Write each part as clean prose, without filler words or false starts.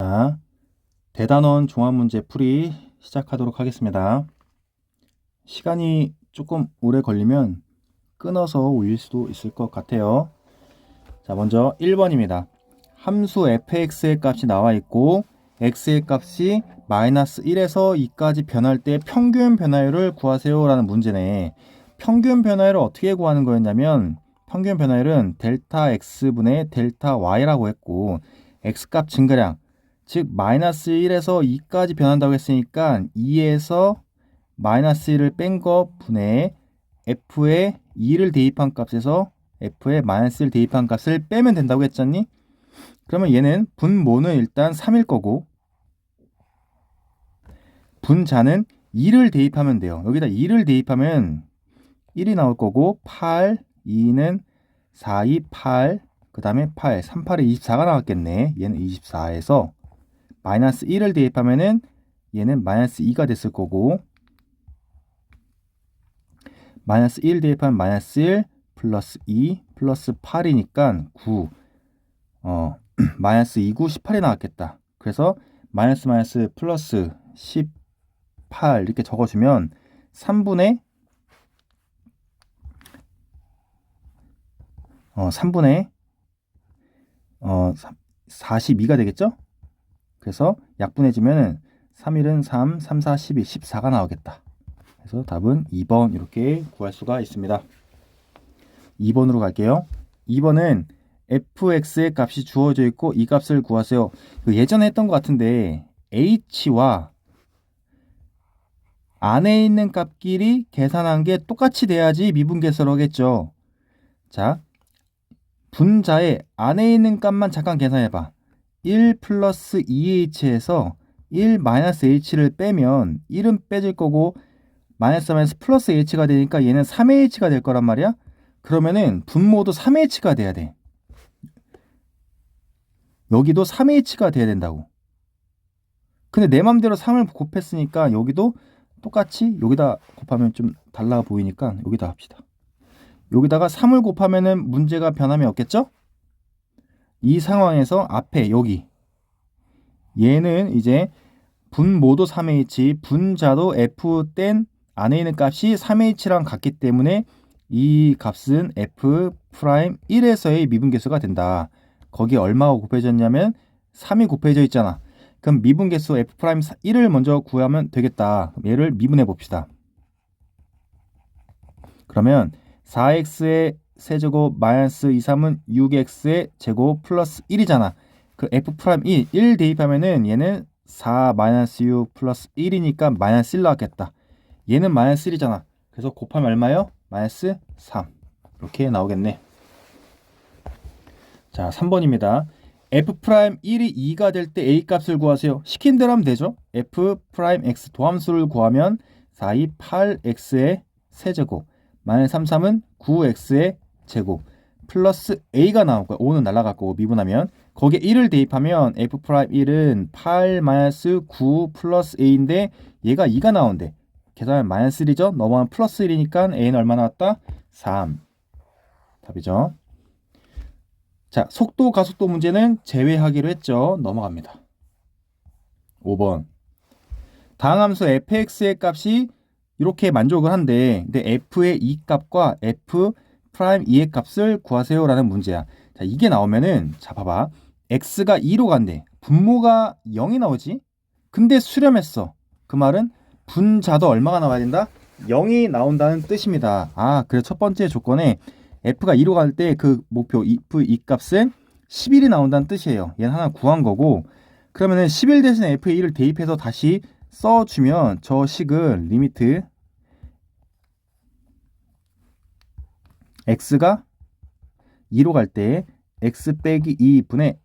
자, 대단원 종합문제 풀이 시작하도록 하겠습니다. 시간이 조금 오래 걸리면 끊어서 올릴 수도 있을 것 같아요. 자, 먼저 1번입니다. 함수 fx의 값이 나와 있고 x의 값이 마이너스 1에서 2까지 변할 때 평균 변화율을 구하세요 라는 문제네. 평균 변화율을 어떻게 구하는 거였냐면 평균 변화율은 델타 x분의 델타 y라고 했고 x값 증가량 즉 마이너스 1에서 2까지 변한다고 했으니까 2에서 마이너스 1을 뺀 거 분의 f에 2를 대입한 값에서 f에 마이너스 1 대입한 값을 빼면 된다고 했잖니? 그러면 얘는 분모는 일단 3일 거고 분자는 2를 대입하면 돼요. 여기다 2를 대입하면 1이 나올 거고 8, 2는 4, 2, 8, 그 다음에 8, 3, 8에 24가 나왔겠네. 얘는 24에서 마이너스 1을 대입하면은 얘는 마이너스 2가 됐을 거고 마이너스 1 대입하면 마이너스 1 플러스 2 플러스 8이니까 9 마이너스 2, 9, 18이 나왔겠다. 그래서 마이너스 마이너스 플러스 18 이렇게 적어주면 3분의 42가 되겠죠? 그래서 약분해주면 3일은 3, 3, 4, 12, 14가 나오겠다. 그래서 답은 2번 이렇게 구할 수가 있습니다. 2번으로 갈게요. 2번은 fx의 값이 주어져 있고 이 값을 구하세요. 예전에 했던 것 같은데 h와 안에 있는 값끼리 계산한 게 똑같이 돼야지 미분계수를 하겠죠. 자, 분자의 안에 있는 값만 잠깐 계산해봐. 1 플러스 2h에서 1 마이너스 h를 빼면 1은 빼질 거고 마이너스 마이너스 플러스 h가 되니까 얘는 3h가 될 거란 말이야. 그러면은 분모도 3h가 돼야 돼. 여기도 3h가 돼야 된다고. 근데 내 맘대로 3을 곱했으니까 여기도 똑같이 여기다 곱하면 좀 달라 보이니까 여기다 합시다. 여기다가 3을 곱하면은 문제가 변함이 없겠죠? 이 상황에서 앞에 여기 얘는 이제 분모도 3h, 분자도 f 땐 안에 있는 값이 3h랑 같기 때문에 이 값은 f'1에서의 미분계수가 된다. 거기에 얼마가 곱해졌냐면 3이 곱해져 있잖아. 그럼 미분계수 f'1을 먼저 구하면 되겠다. 얘를 미분해 봅시다. 그러면 4x의 세제곱 마이너스 2, 3은 6x의 제곱 플러스 1이잖아. 그 f'1, 1 대입하면은 얘는 4 마이너스 6 플러스 1이니까 마이너스 1 나왔겠다. 얘는 마이너스 1이잖아. 그래서 곱하면 얼마요? 마이너스 3. 이렇게 나오겠네. 자, 3번입니다. f'1이 2가 될 때 a 값을 구하세요. 시킨 대로 하면 되죠. f'x 도함수를 구하면 4, 2, 8x의 세제곱 마이너스 3, 3은 9x의 제곱 플러스 a가 나올 거야. 5는 날아갔고 미분하면 거기에 1을 대입하면 f'1은 8 마이너스 9 플러스 a인데 얘가 2가 나온대. 계산하면 마이너스 1이죠. 넘어가면 플러스 1이니까 a는 얼마 나왔다? 3. 답이죠. 자, 속도 가속도 문제는 제외하기로 했죠. 넘어갑니다. 5번. 다음 함수 fx의 값이 이렇게 만족을 한데 근데 f의 2값과 f'2의 값을 구하세요 라는 문제야. 자, 이게 나오면은 자 봐봐. x가 2로 간대. 분모가 0이 나오지. 근데 수렴했어. 그 말은 분자도 얼마가 나와야 된다? 0이 나온다는 뜻입니다. 아, 그래서 첫 번째 조건에 f가 2로 갈 때 그 목표 f2 값은 11이 나온다는 뜻이에요. 얘는 하나 구한 거고 그러면은 11 대신에 f의 2를 대입해서 다시 써주면 저 식은 리미트 x가 2로 갈 때 x 빼기 2분의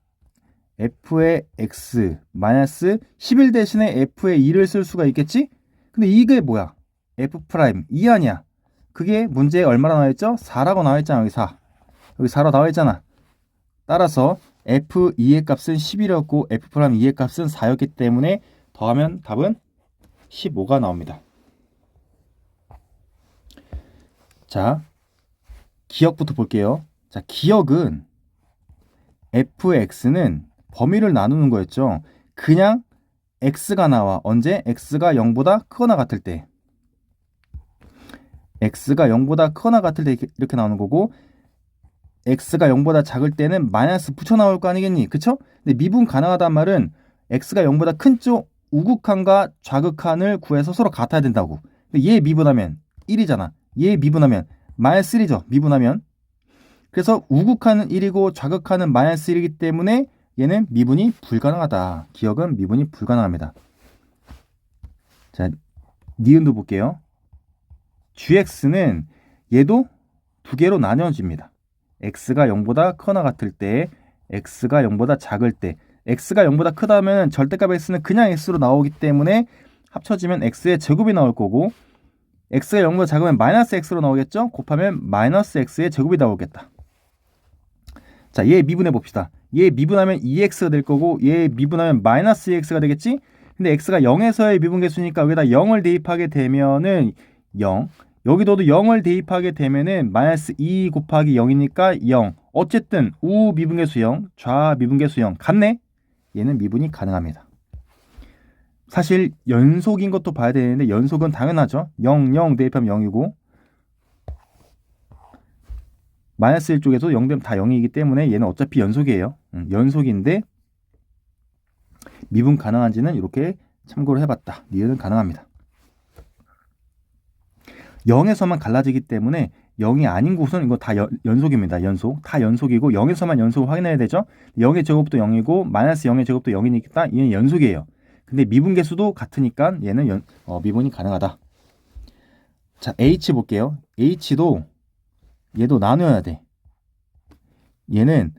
f의 x 마이너스 11 대신에 f의 2를 쓸 수가 있겠지? 근데 이게 뭐야? f 프라임 2 아니야? 그게 문제에 얼마나 나와 있죠? 4라고 나와 있잖아. 여기 4. 여기 4라고 나와 있잖아. 따라서 f2의 값은 11이었고 f 프라임 2의 값은 4였기 때문에 더하면 답은 15가 나옵니다. 자, 기억부터 볼게요. 자, 기억은 fx는 범위를 나누는 거였죠. 그냥 x가 나와. 언제? x가 0보다 크거나 같을 때. x가 0보다 크거나 같을 때 이렇게 나오는 거고, x가 0보다 작을 때는 마이너스 붙여 나올 거 아니겠니? 그쵸? 근데 미분 가능하단 말은 x가 0보다 큰 쪽 우극한과 좌극한을 구해서 서로 같아야 된다고. 근데 얘 미분하면 1이잖아. 얘 미분하면 마이너스 1이죠. 미분하면. 그래서 우극한은 1이고 좌극한은 마이너스 1이기 때문에 얘는 미분이 불가능하다. 기억은 미분이 불가능합니다. 자, 니은도 볼게요. gx는 얘도 두 개로 나뉘어집니다. x가 0보다 크거나 같을 때, x가 0보다 작을 때. x가 0보다 크다면 절대값 x는 그냥 x로 나오기 때문에 합쳐지면 x의 제곱이 나올 거고, x가 0보다 작으면 마이너스 x로 나오겠죠? 곱하면 마이너스 x의 제곱이 나오겠다. 자, 얘 미분해 봅시다. 얘 미분하면 2x가 될 거고, 얘 미분하면 마이너스 2x가 되겠지? 근데 x가 0에서의 미분계수니까 여기다 0을 대입하게 되면은 0. 여기도 0을 대입하게 되면은 마이너스 2 곱하기 0이니까 0. 어쨌든 우 미분계수 0, 좌 미분계수 0. 같네? 얘는 미분이 가능합니다. 사실 연속인 것도 봐야 되는데 연속은 당연하죠. 0, 0 대입하면 0이고 마이너스 1 쪽에서 0 되면 다 0이기 때문에 얘는 어차피 연속이에요. 연속인데 미분 가능한지는 이렇게 참고를 해봤다. 니은은 가능합니다. 0에서만 갈라지기 때문에 0이 아닌 곳은 이거 다 연속입니다. 연속. 다 연속이고 0에서만 연속을 확인해야 되죠. 0의 제곱도 0이고 마이너스 0의 제곱도 0이니까 얘는 연속이에요. 근데 미분계수도 같으니까 얘는 미분이 가능하다. 자, H 볼게요. H도 얘도 나눠야 돼. 얘는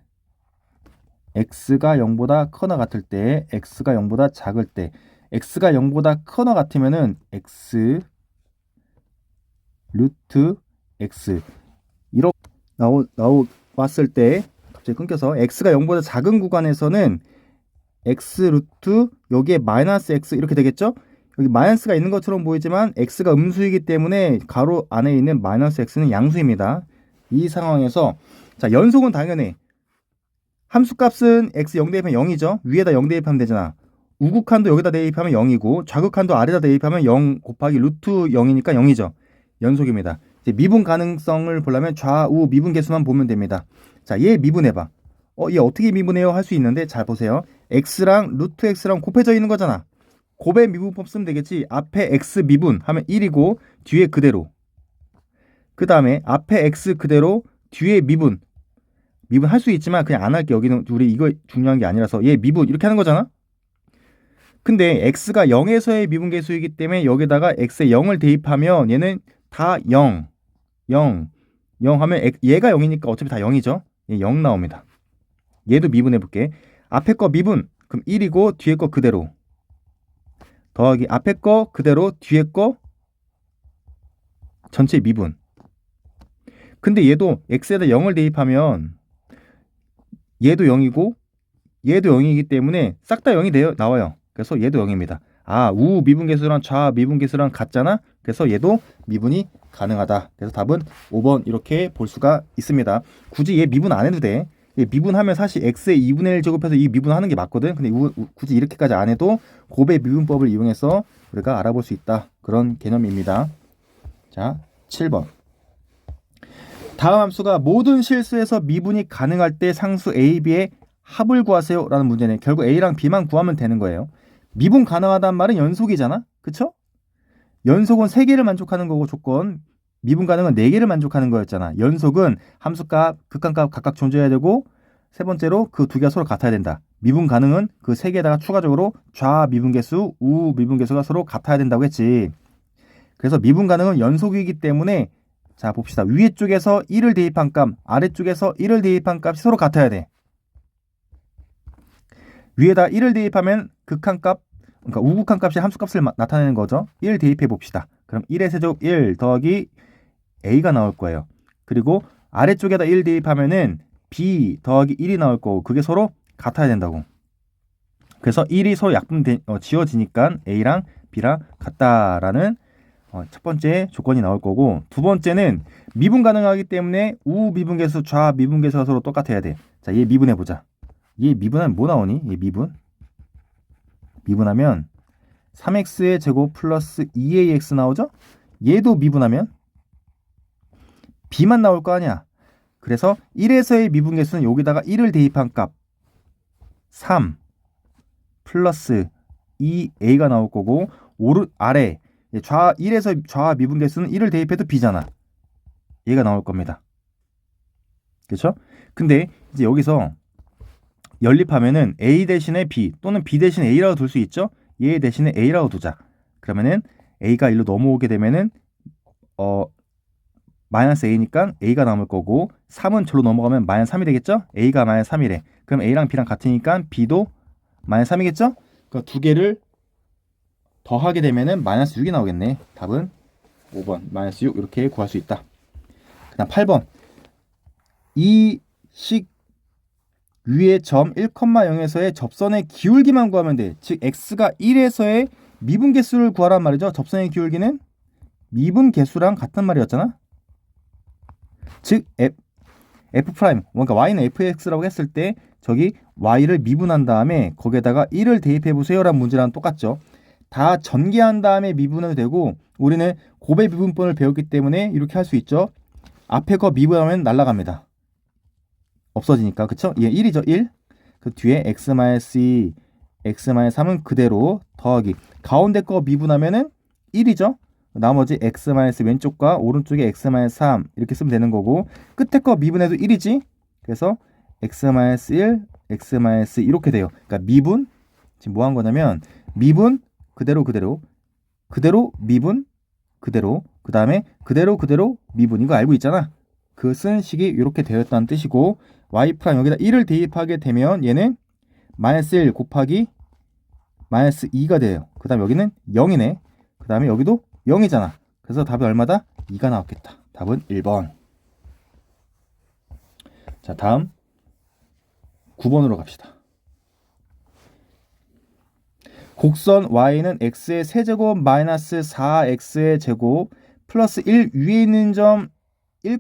x가 0보다 크거나 같을 때, x가 0보다 작을 때, x가 0보다 크거나 같으면은 x 루트 x 이렇게 나왔을 때 갑자기 끊겨서 x가 0보다 작은 구간에서는 x 루트 여기에 마이너스 x 이렇게 되겠죠? 여기 마이너스가 있는 것처럼 보이지만 x가 음수이기 때문에 가로 안에 있는 마이너스 x는 양수입니다. 이 상황에서 자, 연속은 당연히 함수값은 x 0 대입하면 0이죠. 위에다 0 대입하면 되잖아. 우극한도 여기다 대입하면 0이고 좌극한도 아래다 대입하면 0 곱하기 루트 0이니까 0이죠. 연속입니다. 이제 미분 가능성을 보려면 좌우 미분 계수만 보면 됩니다. 자, 얘 미분해봐. 얘 어떻게 미분해요? 할 수 있는데 잘 보세요. x랑 루트 x랑 곱해져 있는 거잖아. 곱의 미분법 쓰면 되겠지. 앞에 x 미분 하면 1이고 뒤에 그대로. 그 다음에 앞에 x 그대로 뒤에 미분 할 수 있지만 그냥 안 할게. 여기는 우리 이거 중요한 게 아니라서 얘 미분 이렇게 하는 거잖아. 근데 x가 0에서의 미분계수이기 때문에 여기다가 x에 0을 대입하면 얘는 다 0 하면 얘가 0이니까 어차피 다 0이죠. 얘 0 나옵니다. 얘도 미분해 볼게. 앞에 거 미분 그럼 1이고 뒤에 거 그대로 더하기 앞에 거 그대로 뒤에 거 전체 미분. 근데 얘도 x에다 0을 대입하면 얘도 0이고 얘도 0이기 때문에 싹 다 0이 나와요. 그래서 얘도 0입니다. 아, 우 미분계수랑 좌 미분계수랑 같잖아. 그래서 얘도 미분이 가능하다. 그래서 답은 5번 이렇게 볼 수가 있습니다. 굳이 얘 미분 안 해도 돼. 얘 미분하면 사실 x의 2분의 1 제곱해서 이 미분하는 게 맞거든. 근데 굳이 이렇게까지 안 해도 곱의 미분법을 이용해서 우리가 알아볼 수 있다. 그런 개념입니다. 자, 7번. 다음 함수가 모든 실수에서 미분이 가능할 때 상수 A, B의 합을 구하세요 라는 문제네. 결국 A랑 B만 구하면 되는 거예요. 미분 가능하다는 말은 연속이잖아. 그쵸? 연속은 3개를 만족하는 거고 조건, 미분 가능은 4개를 만족하는 거였잖아. 연속은 함수값, 극한값 각각 존재해야 되고 세 번째로 그 두 개가 서로 같아야 된다. 미분 가능은 그 3개에다가 추가적으로 좌 미분계수, 우 미분계수가 서로 같아야 된다고 했지. 그래서 미분 가능은 연속이기 때문에 자, 봅시다. 위에 쪽에서 1을 대입한 값, 아래쪽에서 1을 대입한 값이 서로 같아야 돼. 위에다 1을 대입하면 극한값, 그러니까 우극한 값이 함수값을 나타내는 거죠. 1 대입해 봅시다. 그럼 1의 세제곱 1 더하기 a가 나올 거예요. 그리고 아래쪽에다 1 대입하면은 b 더하기 1이 나올 거고 그게 서로 같아야 된다고. 그래서 1이 서로 약분 지워지니까 a랑 b랑 같다라는 첫 번째 조건이 나올 거고, 두 번째는 미분 가능하기 때문에 우 미분계수, 좌 미분계수가 서로 똑같아야 돼. 자, 얘 미분해 보자. 얘 미분하면 뭐 나오니? 얘 미분? 미분하면 3x의 제곱 플러스 2ax 나오죠? 얘도 미분하면 b만 나올 거 아니야. 그래서 1에서의 미분계수는 여기다가 1을 대입한 값 3 플러스 2a가 나올 거고 아래 1에서 좌와 미분계수는 1을 대입해도 b잖아. 얘가 나올 겁니다. 그렇죠? 근데 이제 여기서 연립하면은 a 대신에 b 또는 b 대신에 a라고 둘 수 있죠? 얘 대신에 a라고 두자. 그러면은 a가 1로 넘어오게 되면은 마이너스 a니까 a가 남을 거고 3은 절로 넘어가면 마이너스 3이 되겠죠? a가 마이너스 3이래. 그럼 a랑 b랑 같으니까 b도 마이너스 3이겠죠? 그러니까 두 개를 더하게 되면은 마이너스 6이 나오겠네. 답은 5번 마이너스 6 이렇게 구할 수 있다. 그 다음 8번 이 식 위의 점 1,0에서의 접선의 기울기만 구하면 돼. 즉 x가 1에서의 미분계수를 구하란 말이죠. 접선의 기울기는 미분계수랑 같은 말이었잖아. 즉 f 프라임 그러니까 y는 fx라고 했을 때 저기 y를 미분한 다음에 거기에다가 1을 대입해 보세요라는 문제랑 똑같죠. 다 전개한 다음에 미분해도 되고 우리는 곱의 미분법을 배웠기 때문에 이렇게 할 수 있죠. 앞에 거 미분하면 날아갑니다. 없어지니까. 그쵸? 얘 1이죠. 1. 그 뒤에 x-2, x-3은 그대로 더하기. 가운데 거 미분하면은 1이죠. 나머지 x- 왼쪽과 오른쪽에 x-3 이렇게 쓰면 되는 거고 끝에 거 미분해도 1이지. 그래서 x-1, x-2 이렇게 돼요. 그러니까 미분 지금 뭐 한 거냐면 미분 그대로 미분 그대로 그 다음에 그대로 미분 이거 알고 있잖아. 그 쓴 식이 이렇게 되었다는 뜻이고 y 프라임 여기다 1을 대입하게 되면 얘는 마이너스 1 곱하기 마이너스 2가 돼요. 그 다음에 여기는 0이네. 그 다음에 여기도 0이잖아. 그래서 답이 얼마다? 2가 나왔겠다. 답은 1번. 자, 다음 9번으로 갑시다. 곡선 y는 x의 세제곱 마이너스 4x의 제곱 플러스 1 위에 있는 점 1,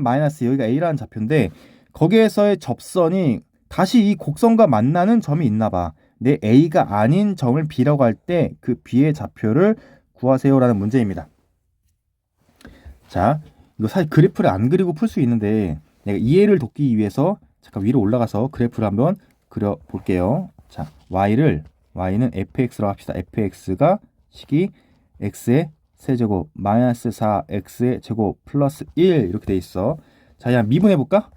마이너스 여기가 a라는 좌표인데 거기에서의 접선이 다시 이 곡선과 만나는 점이 있나 봐. 내 a가 아닌 점을 b라고 할 때 그 b의 좌표를 구하세요라는 문제입니다. 자, 이거 사실 그래프를 안 그리고 풀 수 있는데 내가 이해를 돕기 위해서 잠깐 위로 올라가서 그래프를 한번 그려 볼게요. 자, y는 fx라고 합시다. fx가 식이 x의 세제곱 마이너스 4x의 제곱 플러스 1 이렇게 돼 있어. 자, 그냥 미분해 볼까?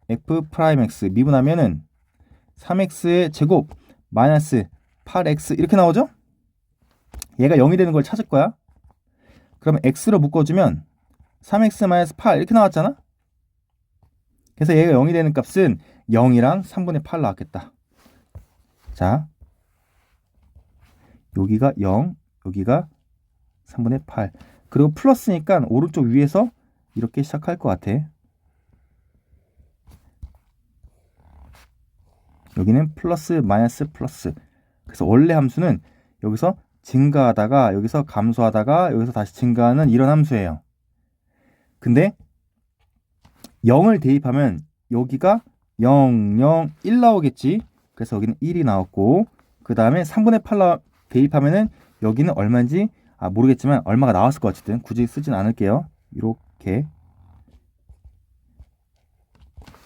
f 프라임 x 미분하면은 3x의 제곱 마이너스 8x 이렇게 나오죠? 얘가 0이 되는 걸 찾을 거야. 그러면 x로 묶어주면 3x 마이너스 8 이렇게 나왔잖아? 그래서 얘가 0이 되는 값은 0이랑 3분의 8 나왔겠다. 자, 여기가 0, 여기가 3분의 8. 그리고 플러스니까 오른쪽 위에서 이렇게 시작할 것 같아. 여기는 플러스, 마이너스, 플러스. 그래서 원래 함수는 여기서 증가하다가 여기서 감소하다가 여기서 다시 증가하는 이런 함수예요. 근데 0을 대입하면 여기가 0, 0, 1 나오겠지. 그래서 여기는 1이 나왔고 그 다음에 3분의 8 대입하면은 여기는 얼마인지 모르겠지만 얼마가 나왔을 것 같거든. 굳이 쓰진 않을게요. 이렇게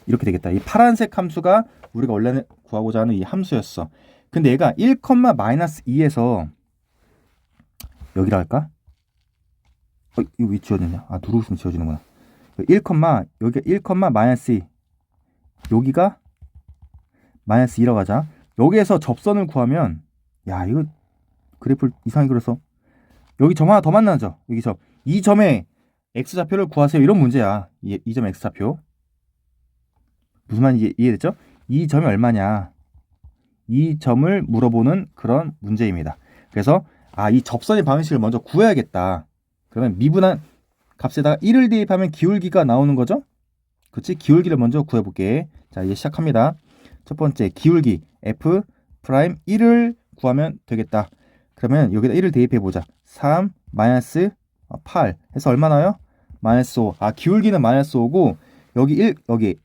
되겠다. 이 파란색 함수가 우리가 원래는 구하고자 하는 이 함수였어. 근데 얘가 1, 마이너스 2에서 여기라 할까? 이거 왜 지워졌냐? 누르시면 지워지는구나. 1, 여기가 1, 마이너스 2. 여기가 마이너스 2라고 하자. 여기에서 접선을 구하면 이거 그래프를 이상하게 그려서 여기 점 하나 더 만나죠. 여기서 이 점의 x좌표를 구하세요. 이런 문제야. 이 점 x좌표. 무슨 말인지 이해됐죠? 이 점이 얼마냐. 이 점을 물어보는 그런 문제입니다. 그래서 이 접선의 방식을 먼저 구해야겠다. 그러면 미분한 값에다가 1을 대입하면 기울기가 나오는 거죠? 그치? 기울기를 먼저 구해볼게. 자, 이제 시작합니다. 첫 번째 기울기 f 프라임 1을 구하면 되겠다. 그러면 여기다 1을 대입해보자. 3 마이너스 8 해서 얼마 나와요? 마이너스 5. 기울기는 마이너스 5고 여기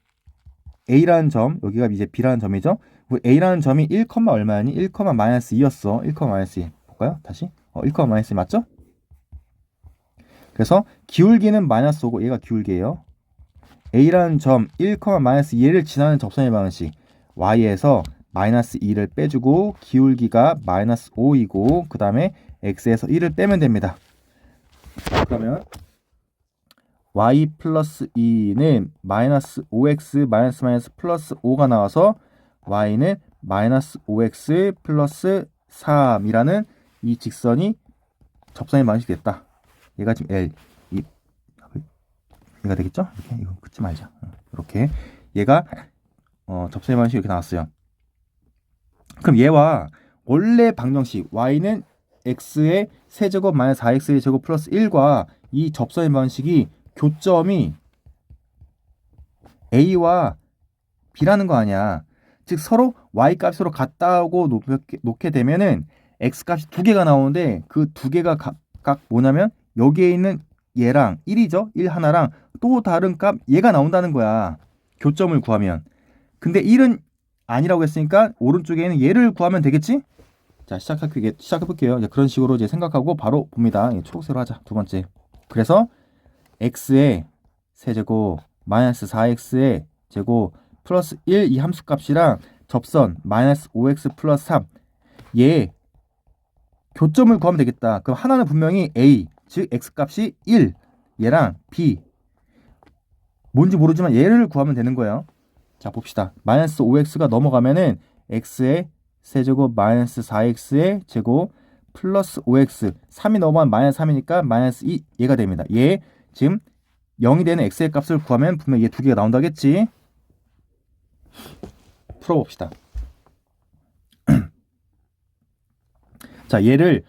A라는 점, 여기가 이제 B라는 점이죠. A라는 점이 1, 얼마였니? 1, 마이너스 2였어. 1, 마이너스 2. 볼까요? 다시. 1, 마이너스 2 맞죠? 그래서 기울기는 마이너스 5고 얘가 기울기예요. A라는 점 1, 마이너스 2를 지나는 접선의 방식 Y에서 마이너스 2를 빼주고 기울기가 마이너스 5이고 그 다음에 X에서 1을 빼면 됩니다. 그러면 Y 플러스 2는 마이너스 5X 마이너스 플러스 5가 나와서 Y는 마이너스 5X 플러스 3이라는 이 직선이 접선의 방식이 됐다. 얘가 지금 L 얘가 되겠죠? 이렇게 이거 긋지 말자. 이렇게 얘가 접선의 방식이 이렇게 나왔어요. 그럼 얘와 원래 방정식 y는 x의 세제곱 마이너스 4x의 제곱 플러스 1과 이 접선의 방식이 교점이 a와 b라는 거 아니야. 즉 서로 y 값으로 같다고 놓게 되면은 x 값이 두 개가 나오는데 그 두 개가 각각 뭐냐면 여기에 있는 얘랑 1이죠. 1 하나랑 또 다른 값 얘가 나온다는 거야. 교점을 구하면. 근데 1은 아니라고 했으니까 오른쪽에 있는 얘를 구하면 되겠지? 자, 시작해볼게요. 이제 그런 식으로 이제 생각하고 바로 봅니다. 초록색으로 하자. 두 번째. 그래서 x의 세제곱 마이너스 4x의 제곱 플러스 1 이 함수값이랑 접선 마이너스 5x 플러스 3 얘 교점을 구하면 되겠다. 그럼 하나는 분명히 a 즉 x값이 1 얘랑 b 뭔지 모르지만 얘를 구하면 되는 거예요. 자, 봅시다. 마이너스 5x가 넘어가면은 x의 세제곱 마이너스 4x의 제곱 플러스 5x 3이 넘어가면 마이너스 3이니까 마이너스 2 얘가 됩니다. 얘 지금 0이 되는 x의 값을 구하면 분명 얘 두 개가 나온다겠지? 풀어봅시다. 자, 얘를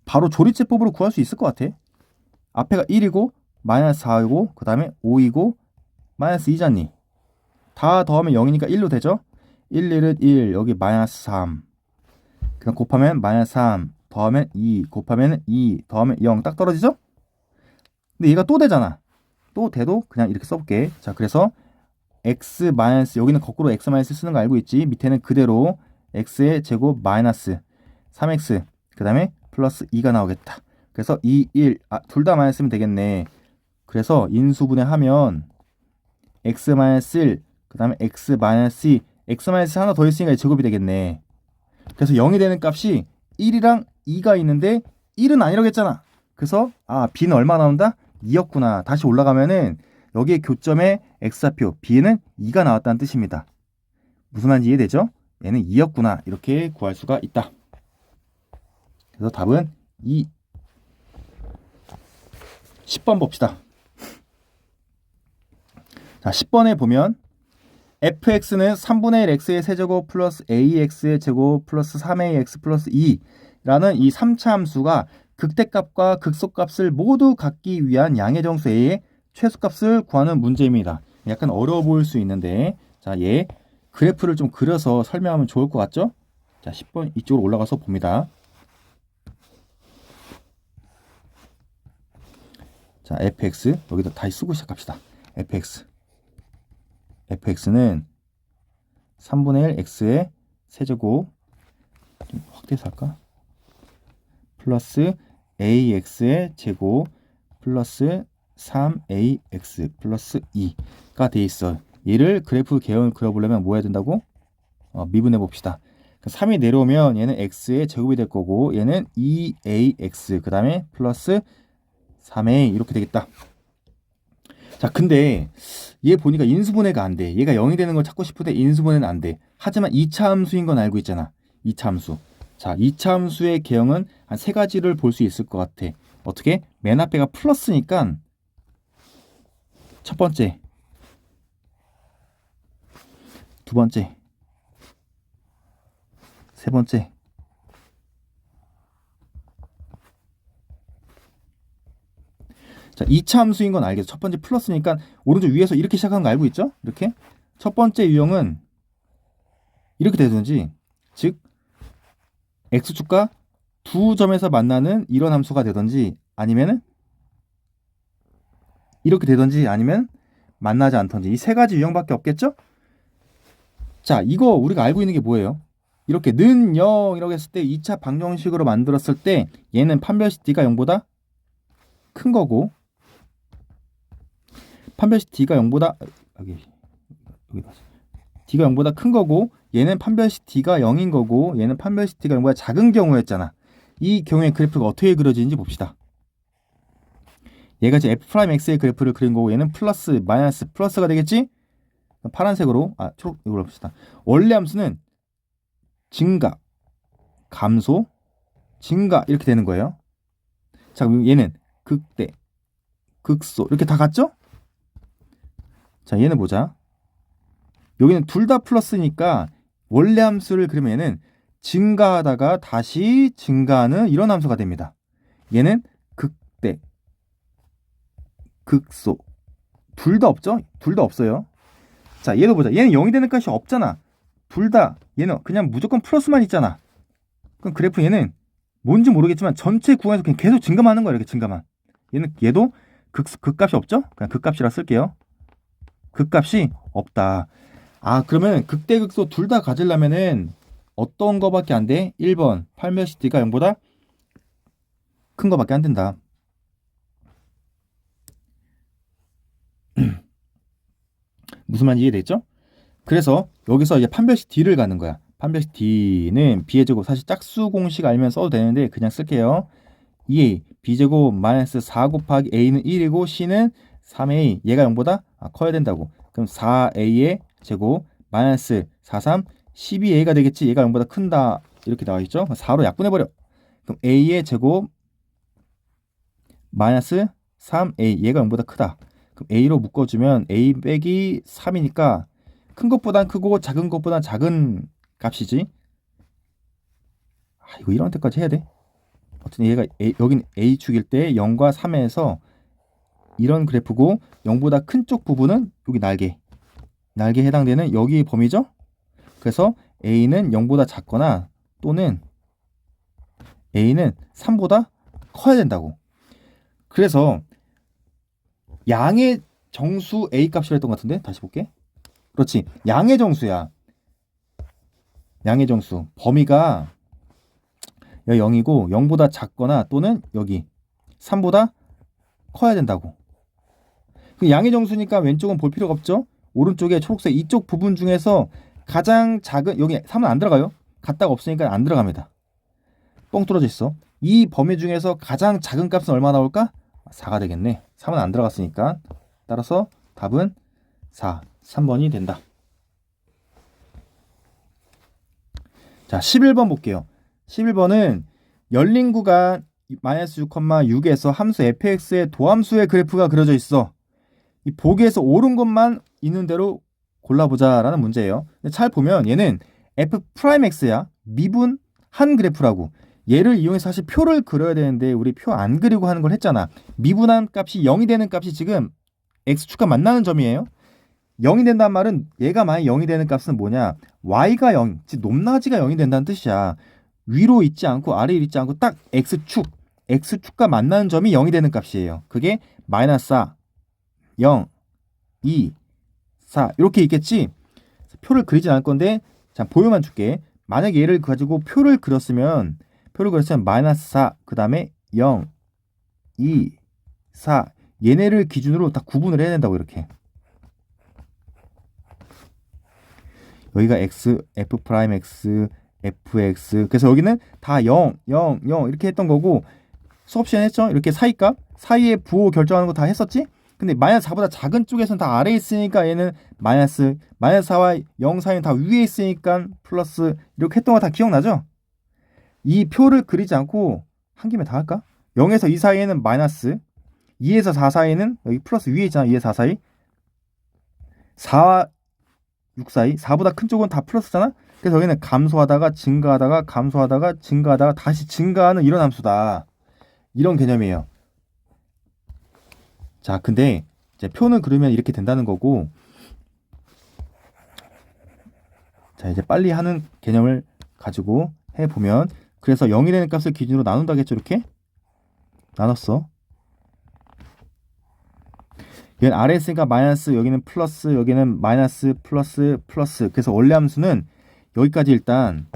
바로 조리제법으로 구할 수 있을 것 같아. 앞에가 1이고 마이너스 4이고 그 다음에 5이고 마이너스 2잖니. 다 더하면 0이니까 1로 되죠. 1, 1은 1 여기 마이너스 3 그냥 곱하면 마이너스 3 더하면 2 곱하면 2 더하면 0 딱 떨어지죠. 근데 얘가 또 되잖아. 또 돼도 그냥 이렇게 써볼게. 자, 그래서 x 마이너스 여기는 거꾸로 x 마이너스 쓰는 거 알고 있지. 밑에는 그대로 x의 제곱 마이너스 3x 그 다음에 플러스 2가 나오겠다. 그래서 2, 1 둘 다 마이너스 쓰면 되겠네. 그래서 인수분해하면 x 마이너스 1 그 다음에 x 마이너스 2 x 마이너스 하나 더 있으니까 제곱이 되겠네. 그래서 0이 되는 값이 1이랑 2가 있는데 1은 아니라고 했잖아. 그래서 b는 얼마 나온다? 2였구나. 다시 올라가면은 여기에 교점의 x좌표 b는 2가 나왔다는 뜻입니다. 무슨 말인지 이해되죠? 얘는 2였구나. 이렇게 구할 수가 있다. 그래서 답은 2. 10번 봅시다. 자, 10번에 보면 fx는 3분의 1 x의 세제곱 플러스 ax의 제곱 플러스 3ax 플러스 2라는 이 3차 함수가 극대값과 극소값을 모두 갖기 위한 양의 정수 a의 최소값을 구하는 문제입니다. 약간 어려워 보일 수 있는데 자, 얘 그래프를 좀 그려서 설명하면 좋을 것 같죠? 자, 10번 이쪽으로 올라가서 봅니다. 자, fx 여기다 다시 쓰고 시작합시다. fx는 3분의 1 x의 세제곱 좀 확대해서 할까? 플러스 ax의 제곱 플러스 3ax 플러스 2가 돼 있어. 얘를 그래프 개형을 그려보려면 뭐 해야 된다고? 미분해 봅시다. 3이 내려오면 얘는 x의 제곱이 될 거고 얘는 2ax 그 다음에 플러스 3a 이렇게 되겠다. 자, 근데 얘 보니까 인수분해가 안 돼. 얘가 0이 되는 걸 찾고 싶은데 인수분해는 안 돼. 하지만 2차 함수인 건 알고 있잖아. 2차 함수. 자, 2차 함수의 개형은 한 세 가지를 볼 수 있을 것 같아. 어떻게? 맨 앞에가 플러스니까 첫 번째, 두 번째, 세 번째, 자, 2차 함수인 건 알겠어. 첫 번째 플러스니까 오른쪽 위에서 이렇게 시작하는 거 알고 있죠? 이렇게. 첫 번째 유형은 이렇게 되든지, 즉 x축과 두 점에서 만나는 이런 함수가 되든지 아니면은 이렇게 되든지 아니면 만나지 않던지 이 세 가지 유형밖에 없겠죠? 자, 이거 우리가 알고 있는 게 뭐예요? 이렇게 는 0이라고 했을 때 2차 방정식으로 만들었을 때 얘는 판별식 D가 0보다 큰 거고 판별식 D가 0보다 여기 D가 0보다 큰 거고 얘는 판별식 D가 0인 거고 얘는 판별식 D가 0보다 작은 경우였잖아. 이 경우의 그래프가 어떻게 그려지는지 봅시다. 얘가 이제 F'X의 그래프를 그린 거고 얘는 플러스 마이너스 플러스가 되겠지? 파란색으로 초록 이걸로 봅시다. 원래 함수는 증가, 감소, 증가 이렇게 되는 거예요. 자, 그럼 얘는 극대, 극소 이렇게 다 같죠? 자, 얘는 보자. 여기는 둘 다 플러스니까 원래 함수를 그리면 얘는 증가하다가 다시 증가하는 이런 함수가 됩니다. 얘는 극대, 극소 둘 다 없죠? 둘 다 없어요. 자, 얘도 보자. 얘는 0이 되는 값이 없잖아. 둘 다 얘는 그냥 무조건 플러스만 있잖아. 그럼 그래프 얘는 뭔지 모르겠지만 전체 구간에서 그냥 계속 증가만 하는 거야. 이렇게 증가만. 얘도 극값이 없죠? 그냥 극값이라 쓸게요. 극값이 없다. 그러면 극대극소 둘 다 가지려면은 어떤 거밖에 안 돼? 1번 판별식 D가 0보다 큰 거밖에 안 된다. 무슨 말인지 이해됐죠? 그래서 여기서 이제 판별식 D를 가는 거야. 판별식 D는 B의 제곱 사실 짝수 공식 알면 써도 되는데 그냥 쓸게요. 2A B제곱 마이너스 4 곱하기 A는 1이고 C는 3A 얘가 0보다 커야 된다고. 그럼 4A의 제곱 마이너스 4, 3 12A가 되겠지. 얘가 0보다 큰다 이렇게 나와있죠. 4로 약분해버려. 그럼 A의 제곱 마이너스 3A 얘가 0보다 크다. 그럼 A로 묶어주면 A 빼기 3이니까 큰 것보단 크고 작은 것보단 작은 값이지. 이거 이런 데까지 해야 돼? 어쨌든 얘가 여긴 A축일 때 0과 3에서 이런 그래프고 0보다 큰 쪽 부분은 여기 날개에 해당되는 여기 범위죠. 그래서 A는 0보다 작거나 또는 A는 3보다 커야 된다고. 그래서 양의 정수 A 값이라 했던 것 같은데 다시 볼게. 그렇지. 양의 정수야. 양의 정수. 범위가 여기 0이고 0보다 작거나 또는 여기 3보다 커야 된다고. 양의 정수니까 왼쪽은 볼 필요가 없죠. 오른쪽에 초록색 이쪽 부분 중에서 가장 작은 여기 3은 안 들어가요. 갖다가 없으니까 안 들어갑니다. 뻥 뚫어져 있어. 이 범위 중에서 가장 작은 값은 얼마 나올까? 4가 되겠네. 3은 안 들어갔으니까. 따라서 답은 4, 3번이 된다. 자, 11번 볼게요. 11번은 열린 구간 마이너스 6,6에서 함수 fx의 도함수의 그래프가 그려져 있어. 이 보기에서 옳은 것만 있는 대로 골라보자 라는 문제예요. 근데 잘 보면 얘는 f'x야. 미분한 그래프라고. 얘를 이용해서 사실 표를 그려야 되는데 우리 표 안 그리고 하는 걸 했잖아. 미분한 값이 0이 되는 값이 지금 x축과 만나는 점이에요. 0이 된다는 말은 얘가 만약 0이 되는 값은 뭐냐? y가 0, 즉 높낮이가 0이 된다는 뜻이야. 위로 있지 않고 아래에 있지 않고 딱 x축과 만나는 점이 0이 되는 값이에요. 그게 마이너스 4, 0, 2, 4 이렇게 있겠지? 표를 그리지 않을 건데 자 보여만 줄게. 만약에 얘를 가지고 표를 그렸으면 마이너스 4, 그 다음에 0, 2, 4 얘네를 기준으로 다 구분을 해야 된다고 이렇게. 여기가 x, f'x, fx 그래서 여기는 다 0, 0, 0 이렇게 했던 거고 수업 시간에 했죠? 이렇게 사이에 부호 결정하는 거 다 했었지? 근데 마이너스 4보다 작은 쪽에서는 다 아래에 있으니까 얘는 마이너스 4와 0 사이는 다 위에 있으니까 플러스 이렇게 했던 거 다 기억나죠? 이 표를 그리지 않고 한 김에 다 할까? 0에서 2 사이에는 마이너스 2에서 4 사이에는 여기 플러스 위에 있잖아. 2에서 4 사이 4와 6 사이 4보다 큰 쪽은 다 플러스잖아. 그래서 여기는 감소하다가 증가하다가 다시 증가하는 이런 함수다. 이런 개념이에요. 자, 근데 이제 표는 그리면 이렇게 된다는 거고 자, 이제 빨리 하는 개념을 가지고 해보면 그래서 0이 되는 값을 기준으로 나눈다겠죠. 이렇게 나눴어. 얘는 아래 있으니까 마이너스, 여기는 플러스, 여기는 마이너스, 플러스, 플러스. 그래서 원래 함수는 여기까지 일단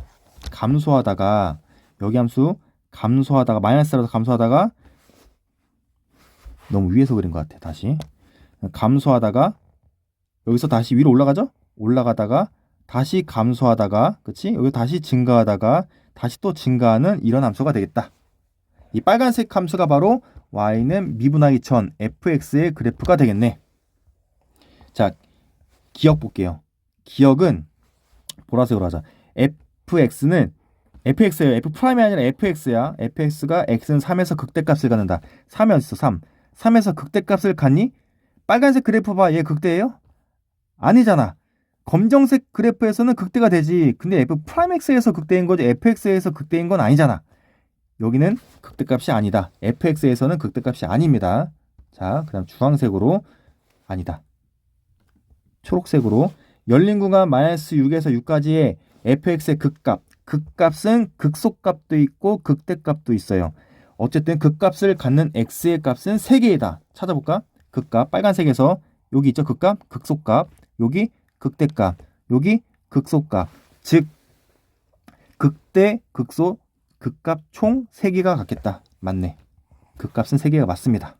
감소하다가, 여기 함수 감소하다가, 마이너스라서 감소하다가, 너무 위에서 그린 것 같아. 다시 감소하다가 여기서 다시 위로 올라가죠? 올라가다가 다시 감소하다가, 그치? 여기 다시 증가하다가 다시 또 증가하는 이런 함수가 되겠다. 이 빨간색 함수가 바로 y는 미분하기 전 fx의 그래프가 되겠네. 자, 기억 볼게요. 기억은 보라색으로 하자. fx는 fx예요. f'이 아니라 fx야. fx가 x는 3에서 극대값을 갖는다. 3이 어딨어? 3. 3에서 극대값을 갖니? 빨간색 그래프 봐. 얘 극대예요? 아니잖아. 검정색 그래프에서는 극대가 되지. 근데 f'x에서 극대인 거지 fx에서 극대인 건 아니잖아. 여기는 극대값이 아니다. fx에서는 극대값이 아닙니다. 자, 그 다음 주황색으로 아니다. 초록색으로 열린 구간 마이너스 6에서 6까지의 fx의 극값. 극값은 극소값도 있고 극대값도 있어요. 어쨌든 극값을 갖는 x의 값은 3개이다. 찾아볼까? 극값 빨간색에서 여기 있죠? 극값, 극소값, 여기 극대값, 여기 극소값. 즉 극대, 극소, 극값 총 3개가 같겠다. 맞네. 극값은 3개가 맞습니다.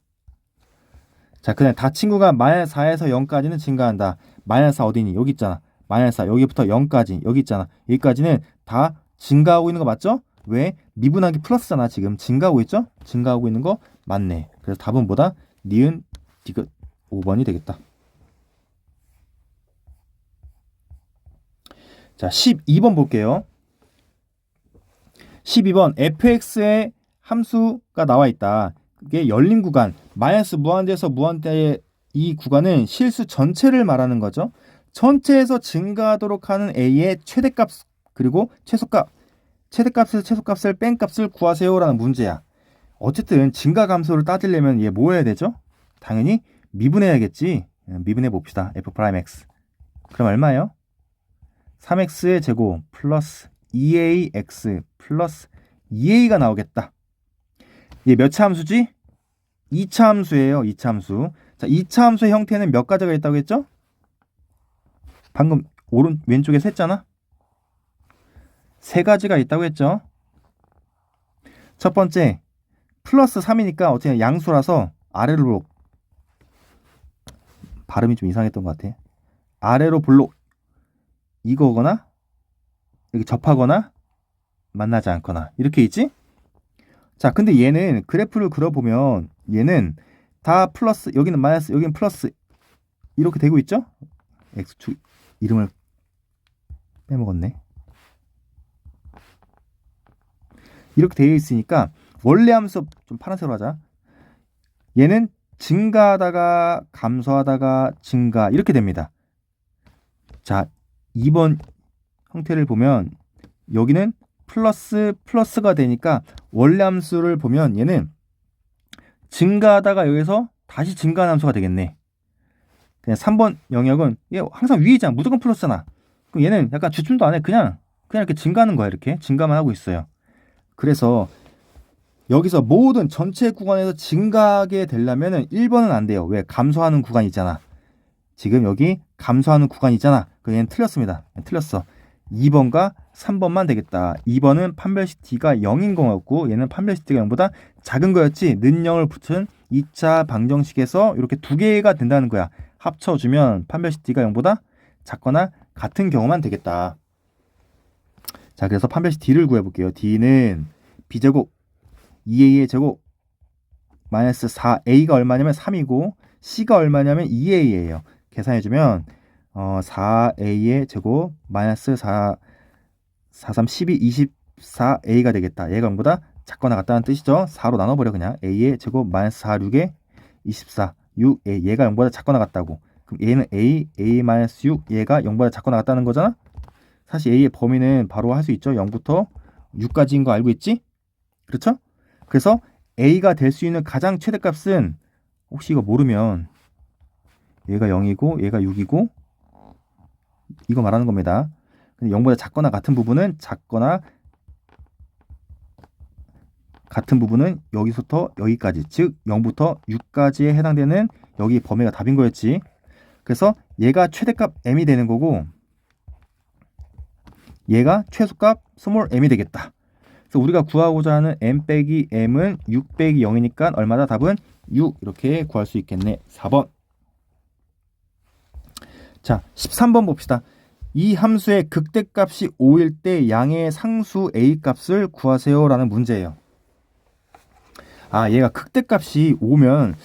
자, 그 다음에 닫힌 구간 마이너스 4에서 0까지는 증가한다. 마이너스 4 어디니? 여기 있잖아. 마이너스 4 여기부터 0까지 여기 있잖아. 여기까지는 다 증가하고 있는 거 맞죠? 왜? 미분하기 플러스잖아. 지금 증가하고 있죠? 증가하고 있는 거 맞네. 그래서 답은 뭐다? 니은 디귿 5번이 되겠다. 자, 12번 볼게요. 12번 fx의 함수가 나와 있다. 그게 열린 구간 마이너스 무한대에서 무한대의 이 구간은 실수 전체를 말하는 거죠. 전체에서 증가하도록 하는 a의 최대값 그리고 최소값, 최소값을 뺀 값을 구하세요라는 문제야. 어쨌든 증가 감소를 따지려면 얘 뭐 해야 되죠? 당연히 미분해야겠지. 미분해 봅시다. f'x. 그럼 얼마예요? 3x의 제곱 플러스 2ax 플러스 2a가 나오겠다. 얘 몇 차 함수지? 2차 함수예요. 2차 함수. 자, 2차 함수의 형태는 몇 가지가 있다고 했죠? 방금 왼쪽에서 했잖아. 3가지가 있다고 했죠. 첫 번째 플러스 3이니까 어떻게 양수라서 아래로 발음이 좀 이상했던 것 같아. 아래로 볼록 이거거나 여기 접하거나 만나지 않거나 이렇게 있지? 자, 근데 얘는 그래프를 그려보면 얘는 다 플러스, 여기는 마이너스, 여기는 플러스 이렇게 되고 있죠? x축 이름을 빼먹었네. 이렇게 되어 있으니까 원래 함수 좀 파란색으로 하자. 얘는 증가하다가 감소하다가 증가 이렇게 됩니다. 자, 2번 형태를 보면 여기는 플러스가 되니까 원래 함수를 보면 얘는 증가하다가 여기서 다시 증가하는 함수가 되겠네. 그냥 3번 영역은 얘 항상 위이잖아. 무조건 플러스잖아. 그럼 얘는 약간 주춤도 안 해. 그냥 이렇게 증가하는 거야. 이렇게 증가만 하고 있어요. 그래서 여기서 모든 전체 구간에서 증가하게 되려면은 1번은 안 돼요. 왜? 감소하는 구간이 있잖아. 지금 여기 감소하는 구간이 있잖아. 그럼 얘는 틀렸습니다. 틀렸어. 2번과 3번만 되겠다. 2번은 판별식 D가 0인 거였고 얘는 판별식 D가 0보다 작은 거였지. 는 0을 붙은 2차 방정식에서 이렇게 2개가 된다는 거야. 합쳐주면 판별식 D가 0보다 작거나 같은 경우만 되겠다. 자, 그래서 판별식 D를 구해볼게요. D는 B제곱 2A의 제곱 마이너스 4A가 얼마냐면 3이고 C가 얼마냐면 2A예요. 계산해주면 4A의 제곱 마이너스 4, 3, 12, 24A가 되겠다. 얘가 0보다 작거나 같다는 뜻이죠. 4로 나눠버려 그냥. A의 제곱 마이너스 4, 6에 24, 6A. 얘가 0보다 작거나 같다고. 그럼 얘는 A 마이너스 6, 얘가 0보다 작거나 같다는 거잖아. 사실 A의 범위는 바로 할 수 있죠. 0부터 6까지인 거 알고 있지? 그렇죠? 그래서 A가 될 수 있는 가장 최대값은 혹시 이거 모르면 얘가 0이고 얘가 6이고 이거 말하는 겁니다. 0보다 작거나 같은 부분은 작거나 같은 부분은 여기서부터 여기까지 즉 0부터 6까지에 해당되는 여기 범위가 답인 거였지. 그래서 얘가 최대값 m이 되는 거고 얘가 최소값 스몰 m이 되겠다. 그래서 우리가 구하고자 하는 m 빼기 m은 6 빼기 0이니까 얼마다? 답은 6 이렇게 구할 수 있겠네. 4번. 자, 13번 봅시다. 이 함수의 극대값이 5일 때 양의 상수 a 값을 구하세요 라는 문제예요. 아, 얘가 극대값이 5면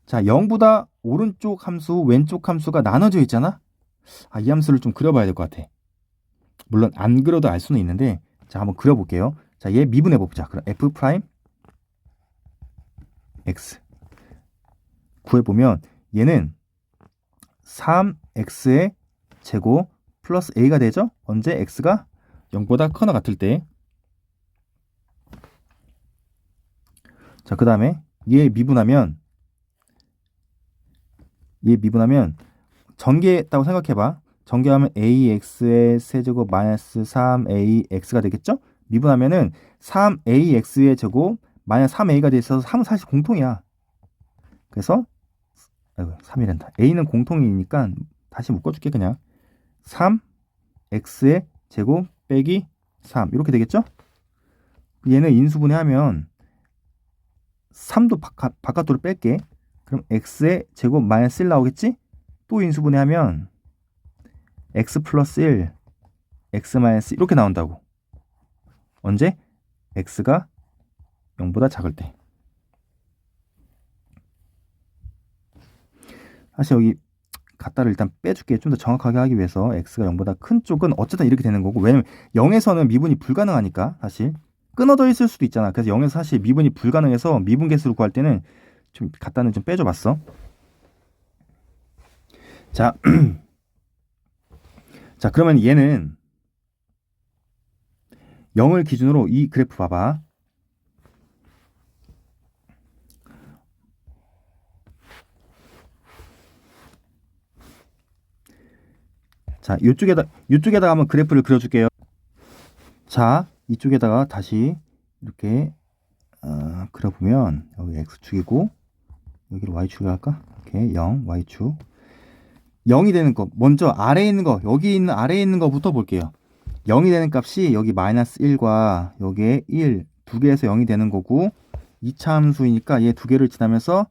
자, 0보다 오른쪽 함수, 왼쪽 함수가 나눠져 있잖아? 아, 이 함수를 좀 그려봐야 될 것 같아. 물론 안 그려도 알 수는 있는데 자, 한번 그려볼게요. 자, 얘 미분해 봅자. 그럼 f 프라임 x 구해보면 얘는 3x의 제곱 플러스 a가 되죠? 언제? x가 0보다 커나 같을 때. 자, 그 다음에 얘 미분하면 전개했다고 생각해봐. 전개하면 ax의 세제곱 마이너스 3ax가 되겠죠? 미분하면은 3ax의 제곱 마이너스 3a가 돼 있어서 3은 사실 공통이야. 그래서 3이란다. a는 공통이니까 다시 묶어줄게. 그냥 3x의 제곱 빼기 3 이렇게 되겠죠? 얘는 인수분해하면 3도 바깥으로 뺄게. 그럼 x의 제곱 마이너스 1 나오겠지? 또 인수분해하면 x 플러스 1, x 마이너스 이렇게 나온다고. 언제? x가 0보다 작을 때. 사실 여기 갖다를 일단 빼줄게. 좀 더 정확하게 하기 위해서 x가 0보다 큰 쪽은 어쨌든 이렇게 되는 거고, 왜냐면 0에서는 미분이 불가능하니까 사실 끊어져 있을 수도 있잖아. 그래서 0에서 사실 미분이 불가능해서 미분 개수를 구할 때는 좀 갖다는 좀 빼줘봤어. 자, 자, 그러면 얘는 0을 기준으로 이 그래프 봐봐. 자, 이쪽에다가 한번 그래프를 그려줄게요. 자, 이쪽에다가 다시 이렇게 그려보면 여기 x축이고 여기를 y축을 할까? 이렇게 0, y축 0이 되는 거 먼저 아래에 있는 거 여기 있는 아래에 있는 거부터 볼게요. 0이 되는 값이 여기 마이너스 1과 여기에 1 두 개에서 0이 되는 거고 2차 함수이니까 얘 두 개를 지나면서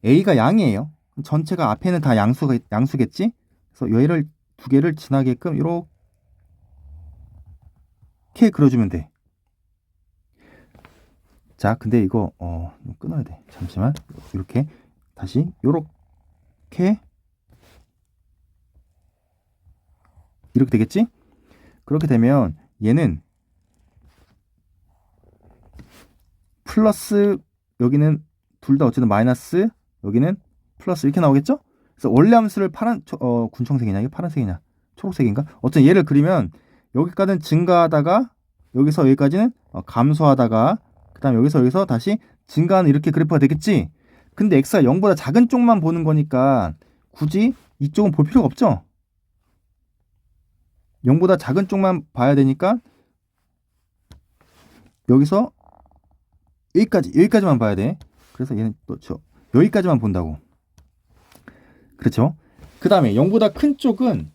a가 양이에요. 전체가 앞에는 다 양수겠지? 그래서 얘를 두 개를 지나게끔 이렇게 그려주면 돼. 자, 근데 이거 끊어야 돼. 잠시만. 이렇게 다시 이렇게 되겠지? 그렇게 되면 얘는 플러스 여기는 둘 다 어쨌든 마이너스 여기는 플러스 이렇게 나오겠죠? 그래서 원래 함수를 군청색이냐 이게 파란색이냐 초록색인가? 어쨌든 얘를 그리면 여기까지는 증가하다가 여기서 여기까지는 감소하다가 그 다음에 여기서 다시 증가하는 이렇게 그래프가 되겠지? 근데 x가 0보다 작은 쪽만 보는 거니까 굳이 이쪽은 볼 필요가 없죠? 0보다 작은 쪽만 봐야 되니까 여기서 여기까지만 봐야 돼. 그래서 얘는 또 여기까지만 본다고. 그렇죠? 그 다음에 0보다 큰 쪽은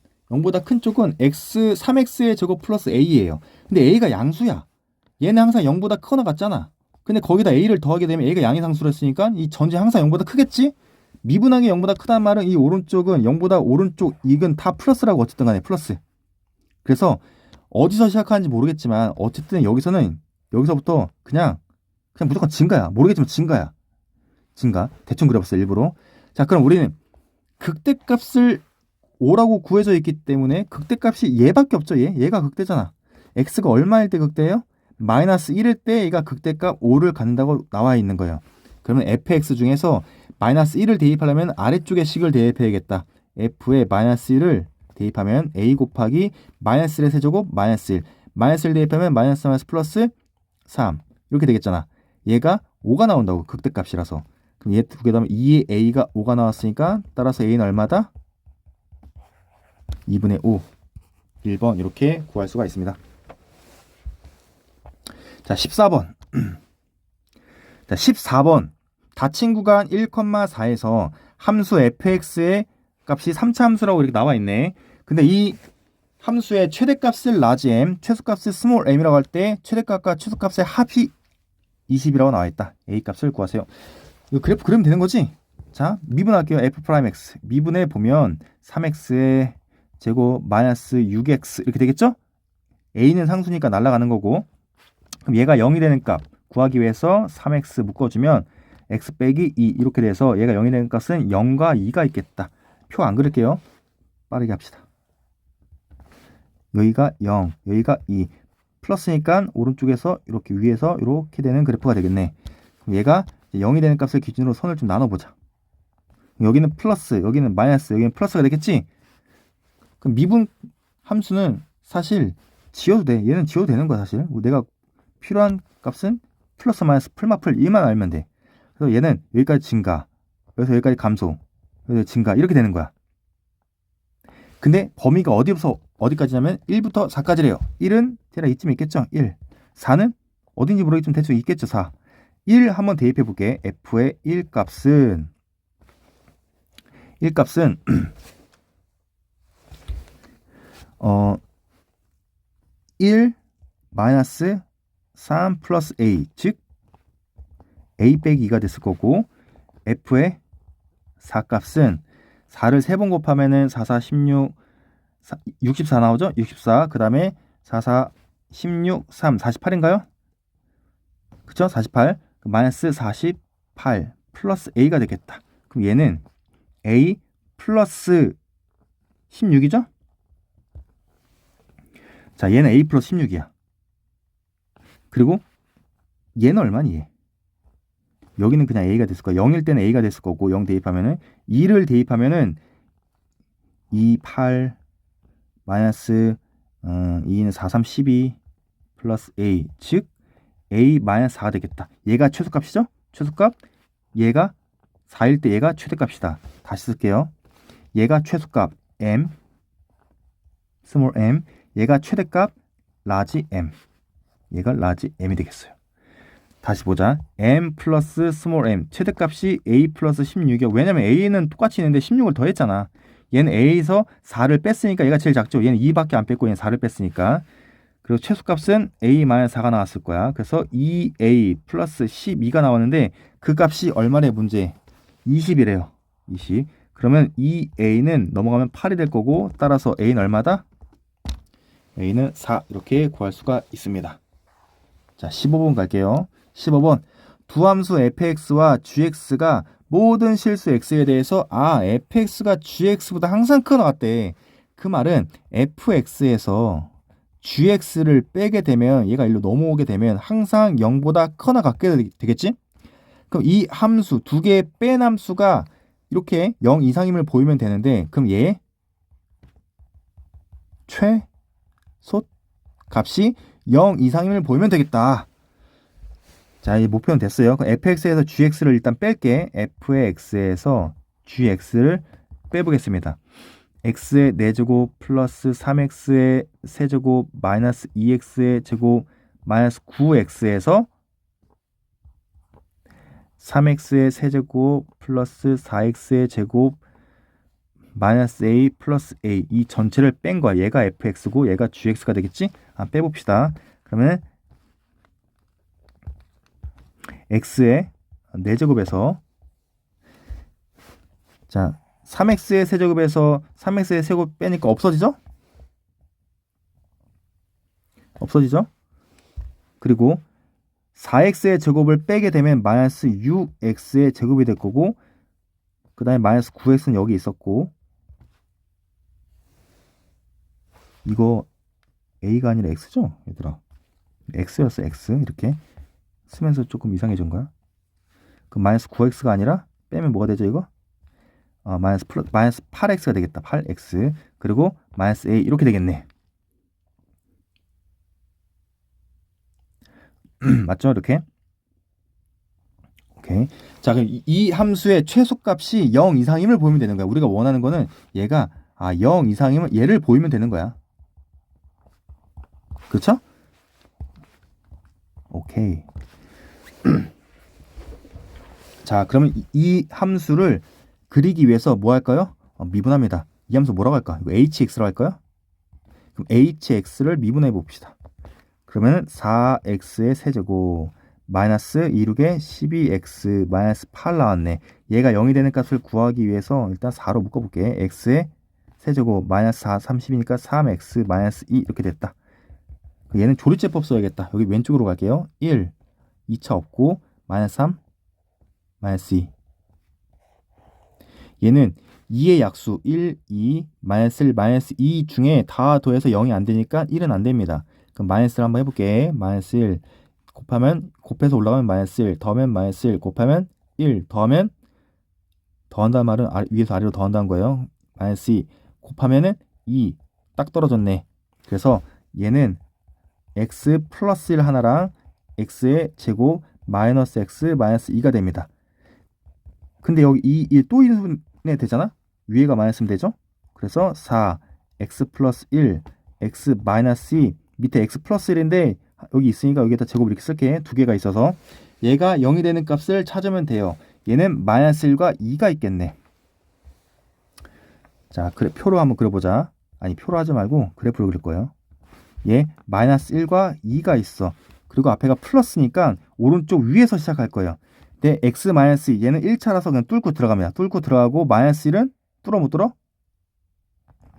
x 3x의 제곱 플러스 a예요. 근데 a가 양수야. 얘는 항상 0보다 크거나 같잖아. 근데 거기다 a를 더하게 되면 a가 양의 상수로 했으니까 이 전체 항상 0보다 크겠지? 미분하기 0보다 크다는 말은 이 오른쪽은 0보다 오른쪽 이건 다 플러스라고 어쨌든 간에 플러스. 그래서 어디서 시작하는지 모르겠지만 어쨌든 여기서부터 그냥 무조건 증가야. 모르겠지만 증가야. 증가. 대충 그려봤어 일부러. 자, 그럼 우리는 극대값을 5라고 구해져 있기 때문에 극대값이 얘밖에 없죠. 얘가 극대잖아. x가 얼마일 때 극대예요? 마이너스 1일 때 얘가 극대값 5를 갖는다고 나와 있는 거예요. 그러면 fx 중에서 마이너스 1을 대입하려면 아래쪽에 식을 대입해야겠다. f에 마이너스 1을 대입하면 a 곱하기 마이너스 1의 세제곱 마이너스 1 마이너스 1 대입하면 마이너스 플러스 3 이렇게 되겠잖아. 얘가 5가 나온다고 극대값이라서. 그럼 얘 두 개 더하면 2의 a가 5가 나왔으니까 따라서 a는 얼마다? 2분의 5 1번 이렇게 구할 수가 있습니다. 자, 14번 자, 14번 닫힌 구간 1,4에서 함수 fx의 값이 3차 함수라고 이렇게 나와 있네. 근데 이 함수의 최대값을 large m, 최소값을 small m이라고 할 때 최대값과 최소값의 합이 20이라고 나와 있다. a 값을 구하세요. 이거 그래프 그리면 되는 거지? 자, 미분할게요. f 프라임 x. 미분해 보면 3x의 제곱 마이너스 6x 이렇게 되겠죠? a는 상수니까 날아가는 거고, 그럼 얘가 0이 되는 값 구하기 위해서 3x 묶어주면 x 빼기 2 이렇게 돼서 얘가 0이 되는 값은 0과 2가 있겠다. 표 안 그릴게요. 빠르게 합시다. 여기가 0, 여기가 2. 플러스니까 오른쪽에서 이렇게 위에서 이렇게 되는 그래프가 되겠네. 그럼 얘가 0이 되는 값을 기준으로 선을 좀 나눠보자. 여기는 플러스, 여기는 마이너스, 여기는 플러스가 되겠지? 그럼 미분 함수는 사실 지워도 돼. 얘는 지워도 되는 거야, 사실. 내가 필요한 값은 플러스 마이너스 풀마풀 이만 알면 돼. 그래서 얘는 여기까지 증가, 여기서 여기까지 감소, 여기서 증가 이렇게 되는 거야. 근데 범위가 어디부터 어디까지냐면 1부터 4까지래요. 1은 대략 이쯤에 있겠죠? 1. 4는 어딘지 모르겠지만 대충 있겠죠? 4. 1 한번 대입해 볼게. f의 1 값은 1 마이너스 3 플러스 a, 즉 a 빼기 2가 됐을 거고, f의 4 값은 4를 3번 곱하면은 4, 4, 16, 64 나오죠? 64. 그 다음에 4, 4, 16, 3, 48인가요? 그쵸? 48. 마이너스 48 플러스 a가 되겠다. 그럼 얘는 a 플러스 16이죠? 자, 얘는 a 플러스 16이야. 그리고 얘는 얼마니? 얘? 여기는 그냥 a가 됐을 거야. 0일 때는 a가 됐을 거고, 0 대입하면은 2를 대입하면은 2, 8 마이너스 2는 4, 3, 12 플러스 a, 즉 a 마이너스 4가 되겠다. 얘가 최소값이죠? 최소값. 얘가 4일 때 얘가 최대값이다. 다시 쓸게요. 얘가 최소값 m, 스몰 m. 얘가 최대값 라지 m. 얘가 라지 m이 되겠어요. 다시 보자. m 플러스 스몰 m. 최대값이 a 플러스 16이요. 왜냐면 a는 똑같이 있는데 16을 더했잖아. 얘는 a에서 4를 뺐으니까 얘가 제일 작죠. 얘는 2밖에 안 뺐고 얘는 4를 뺐으니까. 그리고 최소값은 a-4가 나왔을 거야. 그래서 2a 플러스 12가 나왔는데 그 값이 얼마래 문제? 20이래요. 20. 그러면 2a는 넘어가면 8이 될 거고, 따라서 a는 얼마다? a는 4 이렇게 구할 수가 있습니다. 자, 15번 갈게요. 15번. 두 함수 fx와 gx가 모든 실수 x에 대해서 fx가 gx보다 항상 큰 나왔대. 그 말은 fx에서 gx를 빼게 되면, 얘가 일로 넘어오게 되면 항상 0보다 커나 같게 되겠지? 그럼 이 함수 두 개의 뺀 함수가 이렇게 0 이상임을 보이면 되는데, 그럼 얘 최소 값이 0 이상임을 보이면 되겠다. 자, 이 목표는 됐어요. 그럼 fx에서 gx를 일단 뺄게. f의 x에서 gx를 빼보겠습니다. x의 4제곱 플러스 3x의 세제곱 마이너스 2x의 제곱 마이너스 9x에서 3x의 세제곱 플러스 4x의 제곱 마이너스 a 플러스 a, 이 전체를 뺀 거야. 얘가 fx고 얘가 gx가 되겠지? 빼봅시다. 그러면 x의 4제곱에서, 자, 3x의 세제곱에서 3x의 세제곱 빼니까 없어지죠? 없어지죠? 그리고 4x의 제곱을 빼게 되면 마이너스 6x의 제곱이 될 거고, 그 다음에 마이너스 9x는 여기 있었고, 이거 a가 아니라 x죠? 얘들아. x였어, x. 이렇게 쓰면서 조금 이상해진 거야. 그럼 마이너스 9x가 아니라 빼면 뭐가 되죠, 이거? 마이너스 8x가 되겠다. 8x. 그리고 마이너스 a 이렇게 되겠네. 맞죠? 이렇게. 오케이. 자, 그럼 이 함수의 최소값이 0 이상임을 보이면 되는 거야. 우리가 원하는 거는 얘가 0 이상이면 얘를 보이면 되는 거야. 그쵸? 오케이. 자, 그러면 이 함수를 그리기 위해서 뭐 할까요? 미분합니다. 이 함수 뭐라고 할까? 이거 hx라고 할까요? 그럼 hx를 미분해 봅시다. 그러면 4x의 세제곱 마이너스 2룩에 12x 마이너스 8 나왔네. 얘가 0이 되는 값을 구하기 위해서 일단 4로 묶어볼게. x의 세제곱 마이너스 4, 30이니까 3x 마이너스 2 이렇게 됐다. 얘는 조리제법 써야겠다. 여기 왼쪽으로 갈게요. 1, 2차 없고 마이너스 3, 마이너스 2. 얘는 2의 약수 1, 2, 마이너스 1, 마이너스 2 중에 다 더해서 0이 안 되니까 1은 안 됩니다. 그럼 마이너스를 한번 해볼게. 마이너스 1 곱해서 올라가면 마이너스 1 더하면 마이너스 1 곱하면 1 더하면 더한다는 말은 위에서 아래로 더한다는 거예요. 마이너스 2 곱하면은 2 딱 떨어졌네. 그래서 얘는 x 플러스 1 하나랑 x의 제곱 마이너스 x 마이너스 2가 됩니다. 근데 여기 2 또 인수분해 되잖아? 위에가 마이너스면 되죠? 그래서 4 x 플러스 1 x 마이너스 2 밑에 x 플러스 1인데 여기 있으니까 여기에다 제곱 이렇게 쓸게. 두 개가 있어서 얘가 0이 되는 값을 찾으면 돼요. 얘는 마이너스 1과 2가 있겠네. 자, 그래 표로 한번 그려보자. 아니 표로 하지 말고 그래프로 그릴 거예요. 얘 마이너스 1과 2가 있어. 그리고 앞에가 플러스니까 오른쪽 위에서 시작할 거예요. 근데 x 마이너스 2 얘는 1차라서 그냥 뚫고 들어갑니다. 뚫고 들어가고 마이너스 1은 뚫어 못 뚫어?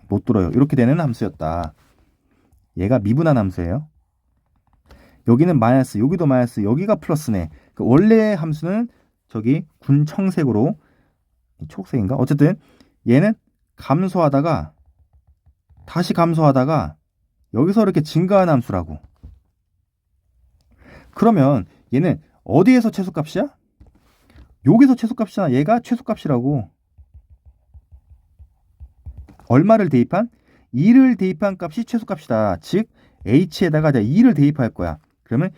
못 뚫어요. 이렇게 되는 함수였다. 얘가 미분한 함수예요. 여기는 마이너스, 여기도 마이너스, 여기가 플러스네. 그 원래 함수는 저기 군청색으로 초록색인가? 어쨌든 얘는 감소하다가 다시 감소하다가 여기서 이렇게 증가한 함수라고. 그러면 얘는 어디에서 최소값이야? 여기서 최소값이잖아. 얘가 최소값이라고. 얼마를 대입한? 2를 대입한 값이 최소값이다. 즉 h에다가 2를 대입할 거야. 그러면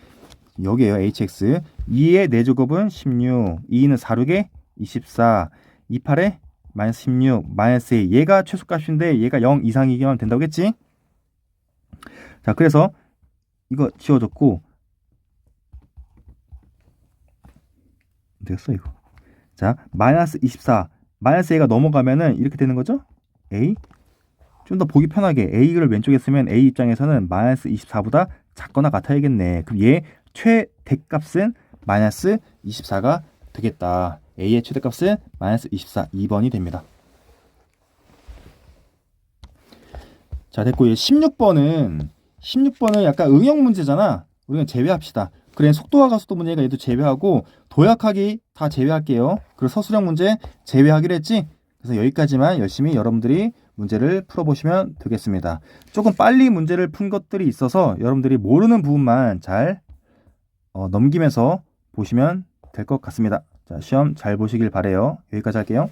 여기에요. hx 2의 4제곱은 16, 2는 4, 6에 24, 28에 마이너스 16, 마이너스 2. 얘가 최소값인데 얘가 0 이상이기만 된다고 했지? 자, 그래서 이거 지워졌고 됐어 이거. 자, 마이너스 24, 마이너스 a가 넘어가면은 이렇게 되는 거죠? a 좀 더 보기 편하게 a를 왼쪽에 쓰면 a 입장에서는 마이너스 24보다 작거나 같아야겠네. 그럼 얘 최대값은 마이너스 24가 되겠다. a의 최대값은 마이너스 24, 2번이 됩니다. 자, 됐고 얘 16번은 약간 응용 문제잖아. 우리는 제외합시다. 그래, 속도와 가속도 문제가 얘도 제외하고 도약하기 다 제외할게요. 그리고 서술형 문제 제외하기로 했지? 그래서 여기까지만 열심히 여러분들이 문제를 풀어보시면 되겠습니다. 조금 빨리 문제를 푼 것들이 있어서 여러분들이 모르는 부분만 잘 넘기면서 보시면 될 것 같습니다. 자, 시험 잘 보시길 바래요. 여기까지 할게요.